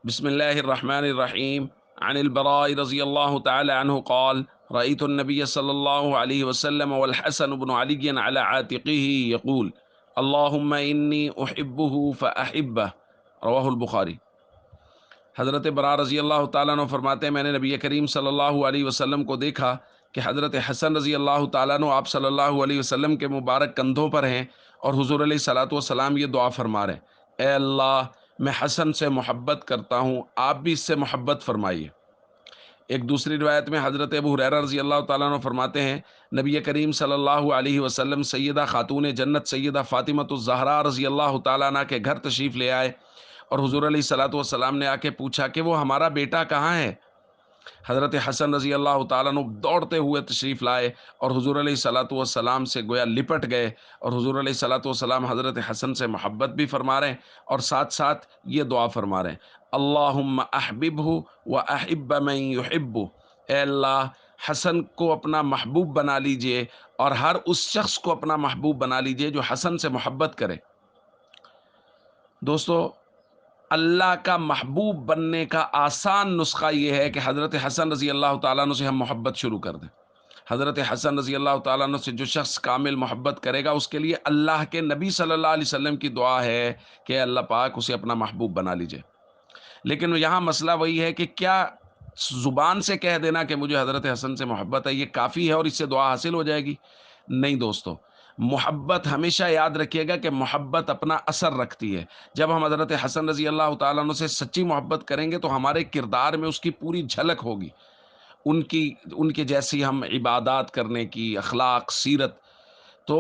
بسم الله الرحمن الرحيم. عن البراء رضي الله تعالى عنه قال: رأيت النبي صلى الله عليه وسلم والحسن بن علي على عاتقه يقول: اللهم إني أحبه فأحبه. رواہ البخاری۔ حضرت برا رضی اللہ تعالیٰ عنہ فرماتے ہیں، میں نے نبی کریم صلی اللہ علیہ وسلم کو دیکھا کہ حضرت حسن رضی اللہ تعالیٰ عنہ آپ صلی اللہ علیہ وسلم کے مبارک کندھوں پر ہیں، اور حضور علیہ الصلاۃ والسلام یہ دعا فرما رہے ہیں: اے اللہ، میں حسن سے محبت کرتا ہوں، آپ بھی اس سے محبت فرمائیے۔ ایک دوسری روایت میں حضرت ابو ہریرہ رضی اللہ تعالیٰ عنہ فرماتے ہیں، نبی کریم صلی اللہ علیہ وسلم سیدہ خاتون جنت سیدہ فاطمۃ الزہرا رضی اللہ تعالیٰ عنہ کے گھر تشریف لے آئے، اور حضور علیہ الصلاۃ والسلام نے آ کے پوچھا کہ وہ ہمارا بیٹا کہاں ہے؟ حضرت حسن رضی اللہ تعالیٰ عنہ دوڑتے ہوئے تشریف لائے اور حضور علیہ الصلاۃ والسلام سے گویا لپٹ گئے، اور حضور علیہ الصلاۃ والسلام حضرت حسن سے محبت بھی فرما رہے ہیں اور ساتھ ساتھ یہ دعا فرما رہے ہیں: اللہم احببہ واحب من یحبہ۔ اے اللہ، حسن کو اپنا محبوب بنا لیجئے اور ہر اس شخص کو اپنا محبوب بنا لیجئے جو حسن سے محبت کرے۔ دوستو، اللہ کا محبوب بننے کا آسان نسخہ یہ ہے کہ حضرت حسن رضی اللہ تعالیٰ عنہ سے ہم محبت شروع کر دیں۔ حضرت حسن رضی اللہ تعالیٰ عنہ سے جو شخص کامل محبت کرے گا، اس کے لیے اللہ کے نبی صلی اللہ علیہ وسلم کی دعا ہے کہ اللہ پاک اسے اپنا محبوب بنا لیجئے۔ لیکن یہاں مسئلہ وہی ہے کہ کیا زبان سے کہہ دینا کہ مجھے حضرت حسن سے محبت ہے یہ کافی ہے اور اس سے دعا حاصل ہو جائے گی؟ نہیں دوستو، محبت ہمیشہ یاد رکھیے گا کہ محبت اپنا اثر رکھتی ہے۔ جب ہم حضرت حسن رضی اللہ تعالیٰ عنہ سے سچی محبت کریں گے تو ہمارے کردار میں اس کی پوری جھلک ہوگی، ان کے جیسی ہم عبادات کرنے کی، اخلاق، سیرت۔ تو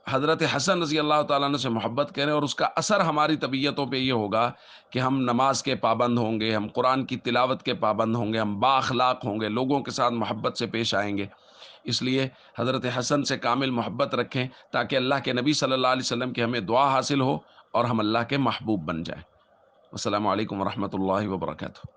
حضرت حسن رضی اللہ تعالیٰ عنہ سے محبت کریں اور اس کا اثر ہماری طبیعتوں پہ یہ ہوگا کہ ہم نماز کے پابند ہوں گے، ہم قرآن کی تلاوت کے پابند ہوں گے، ہم با اخلاق ہوں گے، لوگوں کے ساتھ محبت سے پیش آئیں گے۔ اس لیے حضرت حسن سے کامل محبت رکھیں تاکہ اللہ کے نبی صلی اللہ علیہ وسلم کی ہمیں دعا حاصل ہو اور ہم اللہ کے محبوب بن جائیں۔ السلام علیکم ورحمۃ اللہ وبرکاتہ۔